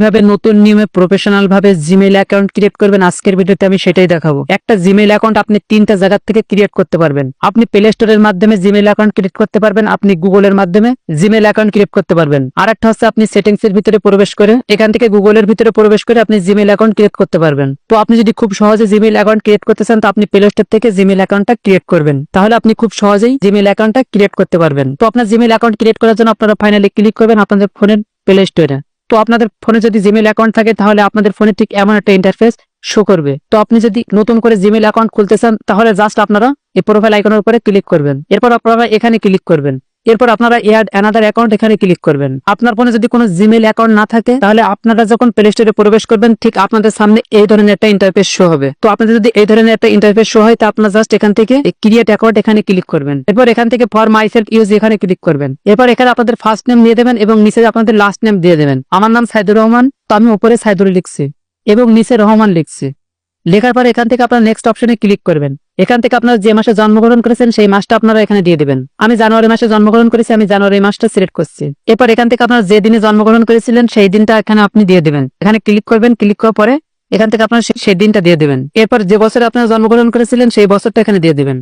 কিভাবে নতুন নিয়মে প্রফেশনাল ভাবে জিমেইল অ্যাকাউন্ট ক্রিয়েট করবেন আজকের ভিডিওতে আমি সেটাই দেখাবো। একটা জিমেইল অ্যাকাউন্ট আপনি 3টা জায়গা থেকে ক্রিয়েট করতে পারবেন। আপনি প্লে স্টোরের মাধ্যমে জিমেইল অ্যাকাউন্ট ক্রিয়েট করতে পারবেন, আপনি গুগলের মাধ্যমে জিমেইল অ্যাকাউন্ট ক্রিয়েট করতে পারবেন। আরেকটা হচ্ছে আপনি সেটিংস এর ভিতরে প্রবেশ করে এখান থেকে গুগলের ভিতরে প্রবেশ করে আপনি জিমেইল অ্যাকাউন্ট ক্রিয়েট করতে পারবেন। তো আপনি যদি খুব সহজে জিমেইল অ্যাকাউন্ট ক্রিয়েট করতে চান তো আপনি প্লে স্টোর থেকে জিমেইল অ্যাকাউন্টটা ক্রিয়েট করবেন, তাহলে আপনি খুব সহজেই জিমেইল অ্যাকাউন্টটা ক্রিয়েট করতে পারবেন। তো আপনার জিমেইল অ্যাকাউন্ট ক্রিয়েট করার জন্য আপনারা ফাইনালি ক্লিক করবেন আপনাদের ফোনের প্লে স্টোরে। তো আপনাদের ফোনে যদি জিমেইল অ্যাকাউন্ট থাকে তাহলে আপনাদের ফোনে ঠিক এমন একটা ইন্টারফেস শো করবে। তো আপনি যদি নতুন করে জিমেইল অ্যাকাউন্ট খুলতে চান তাহলে জাস্ট আপনারা এই প্রোফাইল আইকনের উপরে ক্লিক করবেন, এরপর আপনারা এখানে ক্লিক করবেন, এরপর আপনারা অ্যাড অ্যানাদার অ্যাকাউন্ট এখানে ক্লিক করবেন। আপনার ফোনে যদি কোনো জিমেইল অ্যাকাউন্ট না থাকে তাহলে আপনারা যখন প্লে স্টোরে প্রবেশ করবেন ঠিক আপনাদের সামনে এই ধরনের একটা ইন্টারফেস শো হবে। তো আপনাদের যদি এই ধরনের একটা ইন্টারফেস শো হয় তা আপনারা জাস্ট এখান থেকে ক্রিয়েট অ্যাকাউন্ট এখানে ক্লিক করবেন, এরপর এখান থেকে ফর মাইসেলফ ইউজ এখানে ক্লিক করবেন, এরপর এখানে আপনাদের ফার্স্ট নেম দিয়ে দেবেন এবং নিচে আপনাদের লাস্ট নেম দিয়ে দেবেন। আমার নাম সাইদুর রহমান, তো আমি উপরে সাইদুর লিখছি এবং নিচে রহমান লিখছি। লেখার পর এখান থেকে আপনারা নেক্সট অপশনে ক্লিক করবেন। এখান থেকে আপনারা যে মাসে জন্মগ্রহণ করেছেন সেই মাসটা আপনারা এখানে দিয়ে দিবেন। আমি জানুয়ারি মাসে জন্মগ্রহণ করেছি, আমি জানুয়ারি মাসটা সিলেক্ট করছি। এরপর এখান থেকে আপনারা যে দিনে জন্মগ্রহণ করেছিলেন সেই দিনটা এখানে আপনি দিয়ে দিবেন। এখানে ক্লিক করবেন, ক্লিক করার পরে এখান থেকে আপনারা সেই দিনটা দিয়ে দিবেন। এরপর যে বছরে আপনারা জন্মগ্রহণ করেছিলেন সেই বছরটা এখানে দিয়ে দিবেন।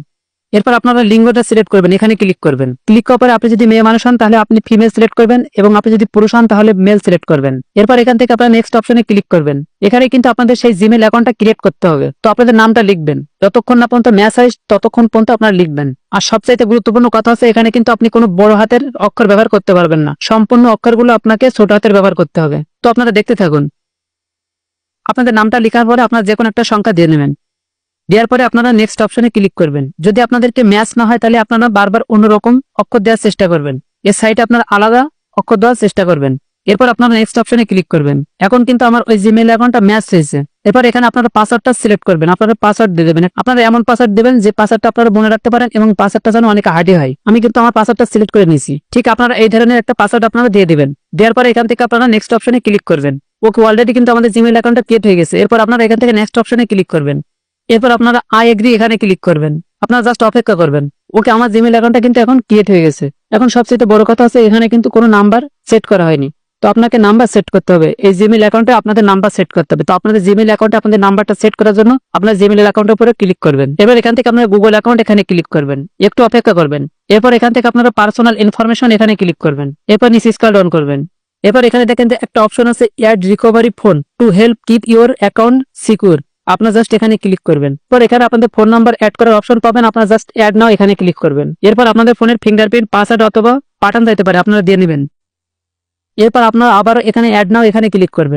এরপর আপনারা লিঙ্গটা সিলেক্ট করবেন, এখানে ক্লিক করবেন। ক্লিক করার পরে আপনি যদি মেয়ে মানুষ হন তাহলে আপনি ফিমেল সিলেক্ট করবেন এবং আপনি যদি পুরুষ হন তাহলে মেল সিলেক্ট করবেন। এরপর এখান থেকে আপনারা নেক্সট অপশনে ক্লিক করবেন। এখানে কিন্তু আপনাদের সেই জিমেইল অ্যাকাউন্টটা ক্রিয়েট করতে হবে। তো আপনাদের নামটা লিখবেন, যতক্ষণ না পর্যন্ত ম্যাচ হয় ততক্ষণ পর্যন্ত আপনারা লিখবেন। আর সবচাইতে গুরুত্বপূর্ণ কথা হচ্ছে এখানে কিন্তু আপনি কোনো বড় হাতের অক্ষর ব্যবহার করতে পারবেন না, সম্পূর্ণ অক্ষরগুলো আপনাকে ছোট হাতের ব্যবহার করতে হবে। তো আপনারা দেখতে থাকুন। আপনাদের নামটা লেখার পরে আপনারা যে কোনো একটা সংখ্যা দিয়ে নেবেন, দেওয়ার পরে আপনারা নেক্সট অপশনে ক্লিক করবেন। যদি আপনাদেরকে ম্যাচ না হয় তাহলে আপনারা বারবার অন্যরকম অক্ষর দেওয়ার চেষ্টা করবেন, এর সাইডে আপনারা আলাদা অক্ষর দেওয়ার চেষ্টা করবেন। এরপর আপনারা নেক্সট অপশনে ক্লিক করবেন। এখন কিন্তু আমার ওই জিমেইল অ্যাকাউন্টটা ম্যাচ হয়েছে। এরপর এখানে আপনারা পাসওয়ার্ডটা সিলেক্ট করবেন, আপনারা পাসওয়ার্ড দিয়ে দেবেন। আপনারা এমন পাসওয়ার্ড দেবেন যে পাসওয়ার্ডটা আপনারা মনে রাখতে পারেন এবং পাসওয়ার্ডটা যেন অনেক হার্ডি হয়। আমি কিন্তু আমার পাসওয়ার্ডটা সিলেক্ট করে নিয়েছি। ঠিক আপনারা এই ধরনের একটা পাসওয়ার্ড আপনারা দিয়ে দিবেন। দেওয়ার পরে এখান থেকে আপনারা নেক্সট অপশনে ক্লিক করবেন। ওকে, অলরেডি কিন্তু আমাদের জিমেইল অ্যাকাউন্টটা ক্রিয়েট হয়ে গেছে। এরপর আপনারা এখান থেকে নেক্সট অপশনে ক্লিক করবেন। এরপর আপনারা আই এগ্রি এখানে ক্লিক করবেন, আপনারা জাস্ট অপেক্ষা করবেন। ওকে, আমার জিমেইল অ্যাকাউন্টটা কিন্তু এখন ক্রিয়েট হয়ে গেছে। এখন সবচেয়ে বড় কথা আছে এখানে কিন্তু কোনো নাম্বার সেট করা হয়নি। তো আপনাকে নাম্বার সেট করতে হবে, এই জিমেইল অ্যাকাউন্টে আপনাদের নাম্বার সেট করতে হবে। তো আপনাদের জিমেইল অ্যাকাউন্টে আপনাদের নাম্বারটা সেট করার জন্য আপনার জিমেইল অ্যাকাউন্টের উপরে ক্লিক করবেন। এবার এখান থেকে আপনারা গুগল অ্যাকাউন্ট এখানে ক্লিক করবেন, একটু অপেক্ষা করবেন। এরপর এখান থেকে আপনারা পার্সোনাল ইনফরমেশন এখানে ক্লিক করবেন, এরপর নিচে স্ক্রল ডাউন করবেন। এরপর এখানে দেখেন যে একটা অপশন আছে add recovery phone to help keep your account secure, আপনারা জাস্ট এখানে ক্লিক করবেন। পর এখানে আপনাদের ফোন নাম্বার অ্যাড করার অপশন পাবেন, আপনারা জাস্ট অ্যাড নাও এখানে ক্লিক করবেন। এরপর আপনাদের ফোনের ফিঙ্গারপ্রিন্ট, পাসওয়ার্ড অথবা পাঠান যাইতে পারে, আপনারা দিয়ে নেবেন। এরপর আপনারা আবার এখানে অ্যাড নাও এখানে ক্লিক করবেন।